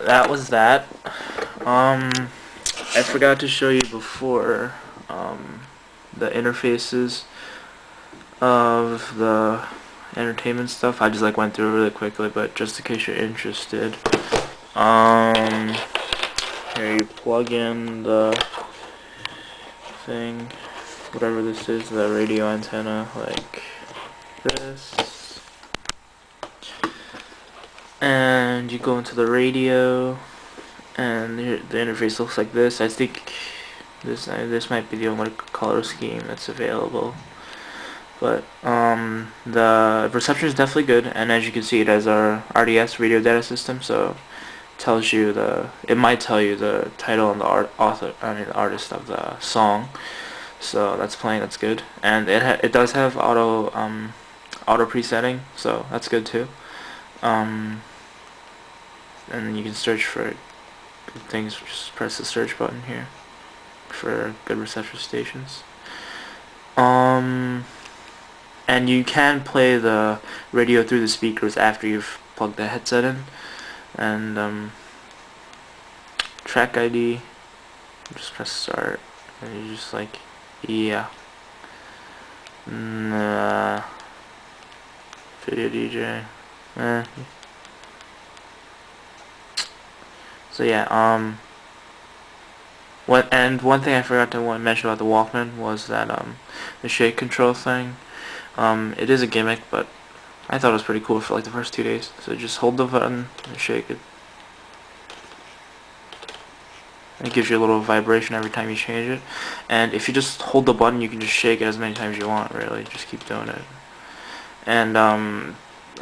that was that. I forgot to show you before the interfaces of the entertainment stuff. I just like went through it really quickly, but just in case you're interested, um, here you plug in the thing, whatever this is, the radio antenna, like this, and you go into the radio, and the interface looks like this. I think this might be the only color scheme that's available. But the reception is definitely good, and as you can see, it has our RDS radio data system. So it might tell you the title and the the artist of the song. So that's playing. That's good, and it does have auto presetting, so that's good too. And you can search for things. Just press the search button here for good reception stations. And you can play the radio through the speakers after you've plugged the headset in. And track ID, just press start, and you just like, yeah. Video DJ. So yeah, one thing I forgot to mention about the Walkman was that the shake control thing. It is a gimmick, but I thought it was pretty cool for like the first 2 days. So just hold the button and shake it. It gives you a little vibration every time you change it. And if you just hold the button, you can just shake it as many times as you want, really. Just keep doing it. And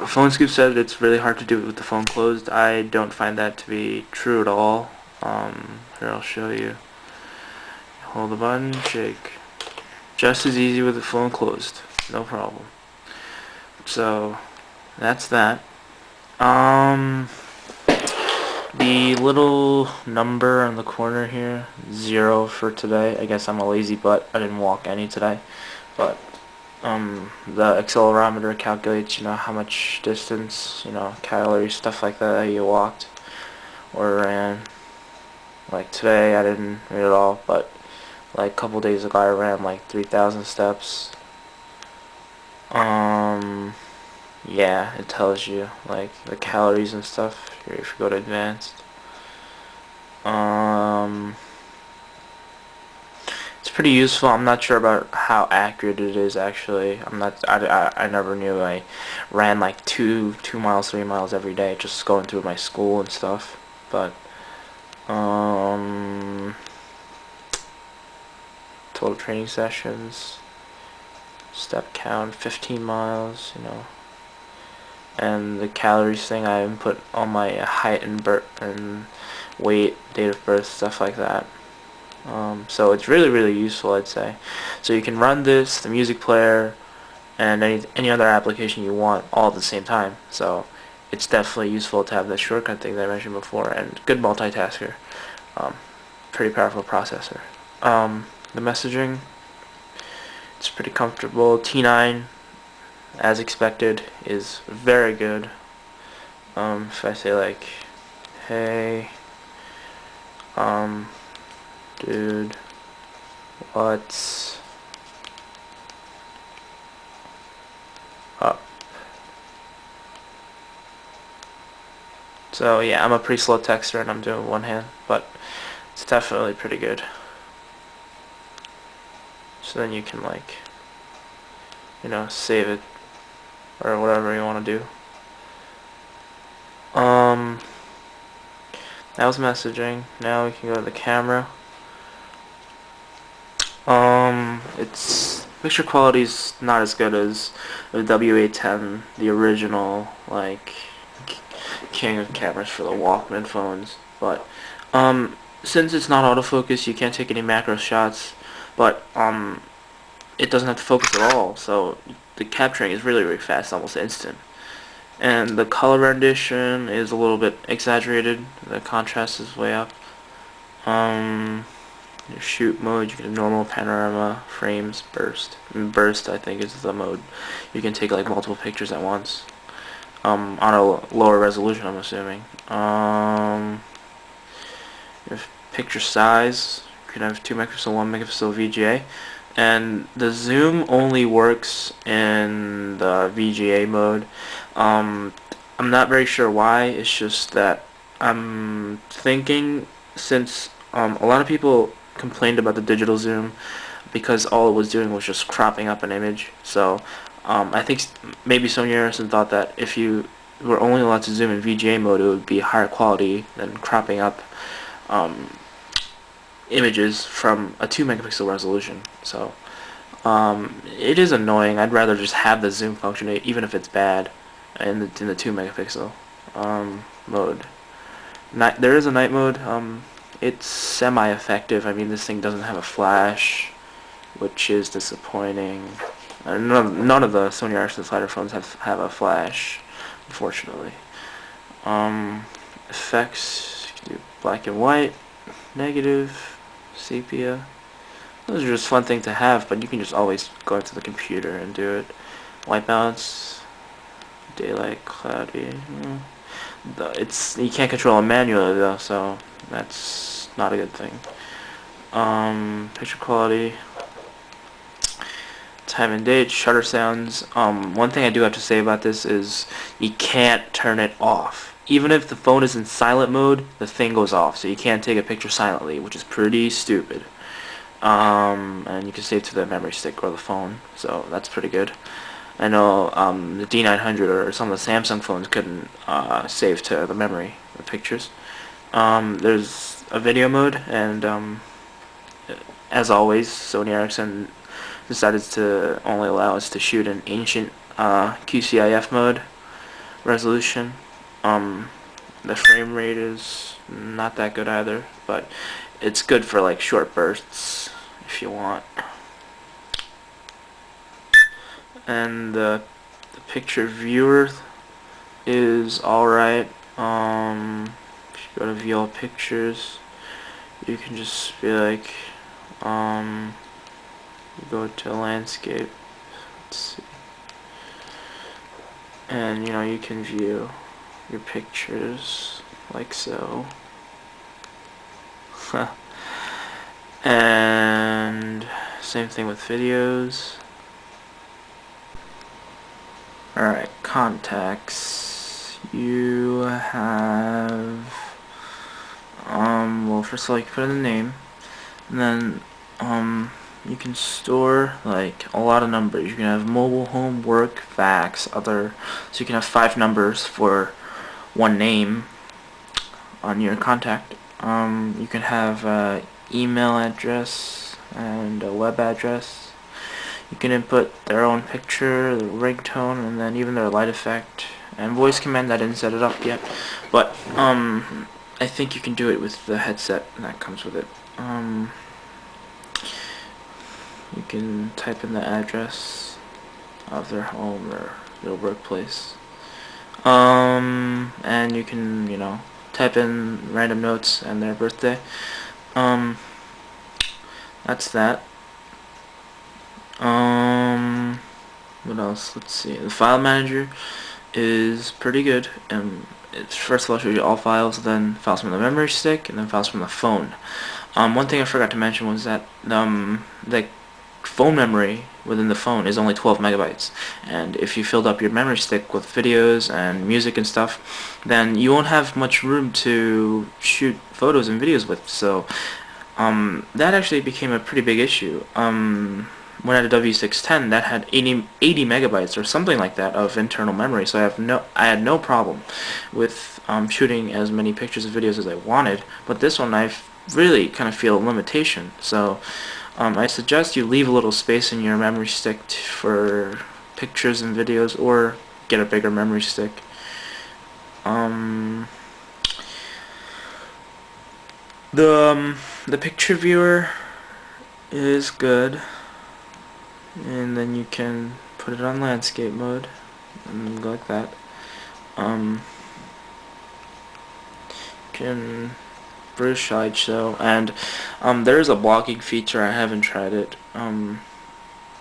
Phone Scoop said it's really hard to do it with the phone closed. I don't find that to be true at all. Here, I'll show you. Hold the button, shake. Just as easy with the phone closed. No problem. So that's that. The little number on the corner here, 0 for today. I guess I'm a lazy butt. I didn't walk any today. But the accelerometer calculates, how much distance, calories, stuff like that you walked or ran. Like today I didn't read it all, but like a couple days ago I ran like 3,000 steps. Yeah, it tells you like the calories and stuff here if you go to advanced. It's pretty useful. I'm not sure about how accurate it is actually. I never knew. I ran like 2 miles, 3 miles every day just going through my school and stuff. But total training sessions, step count, 15 miles, and the calories thing, I input all my height and weight, date of birth, stuff like that. So it's really useful, I'd say. So you can run this, the music player, and any other application you want all at the same time. So it's definitely useful to have that shortcut thing that I mentioned before, and good multitasker. Pretty powerful processor. The messaging, it's pretty comfortable. T9, as expected, is very good. If I say like, hey, dude, what's up? So yeah, I'm a pretty slow texter and I'm doing one hand, but it's definitely pretty good. So then you can like, save it or whatever you want to do. That was messaging. Now we can go to the camera. Its picture quality is not as good as the W810, the original like king of cameras for the Walkman phones. But since it's not autofocus, you can't take any macro shots. But it doesn't have to focus at all, so the capturing is really fast, almost instant. And the color rendition is a little bit exaggerated. The contrast is way up. Your shoot mode, you can do normal, panorama, frames, burst. And burst, I think, is the mode you can take like multiple pictures at once. On a lower resolution, I'm assuming. your picture size. You can have 2 megapixel, 1 megapixel VGA, and the zoom only works in the VGA mode. I'm not very sure why. It's just that I'm thinking, since a lot of people complained about the digital zoom because all it was doing was just cropping up an image. So I think maybe Sony Ericsson thought that if you were only allowed to zoom in VGA mode, it would be higher quality than cropping up images from a 2 megapixel resolution. So it is annoying. I'd rather just have the zoom function, even if it's bad, in the 2 megapixel mode. There is a night mode. It's semi-effective. I mean, this thing doesn't have a flash, which is disappointing. None of the Sony Ericsson slider phones have a flash, unfortunately. Effects, you can do black and white, negative, sepia. Those are just fun thing to have, but you can just always go into the computer and do it. White balance, daylight, cloudy. You can't control it manually though, so that's not a good thing. Picture quality, time and date, shutter sounds. One thing I do have to say about this is you can't turn it off. Even if the phone is in silent mode, the thing goes off, so you can't take a picture silently, which is pretty stupid. And you can save to the memory stick or the phone, so that's pretty good. I know the D900 or some of the Samsung phones couldn't save to the memory, the pictures. There's a video mode, and as always, Sony Ericsson decided to only allow us to shoot in ancient QCIF mode resolution. The frame rate is not that good either, but it's good for like short bursts if you want. And the picture viewer is alright. If you go to view all pictures, you can just be like, go to landscape, let's see, and you can view your pictures like so. And same thing with videos. Alright, contacts. You have well, first of all, you can put in the name, and then you can store like a lot of numbers. You can have mobile, home, work, fax, other, so you can have 5 numbers for one name on your contact. You can have email address and a web address. You can input their own picture, the ringtone, and then even their light effect and voice command. I didn't set it up yet, but I think you can do it with the headset that comes with it. You can type in the address of their home or their workplace, and you can type in random notes and their birthday. That's that. What else? Let's see. The file manager is pretty good. It's first of all shows you all files, then files from the memory stick, and then files from the phone. One thing I forgot to mention was that the phone memory within the phone is only 12 megabytes, and if you filled up your memory stick with videos and music and stuff, then you won't have much room to shoot photos and videos with. So that actually became a pretty big issue. When I had a W610, that had 80 megabytes or something like that of internal memory, so I had no problem with shooting as many pictures and videos as I wanted. But this one, I really kind of feel a limitation. So I suggest you leave a little space in your memory stick for pictures and videos, or get a bigger memory stick. The picture viewer is good, and then you can put it on landscape mode and go like that. You can British slideshow, and there is a blocking feature. I haven't tried it.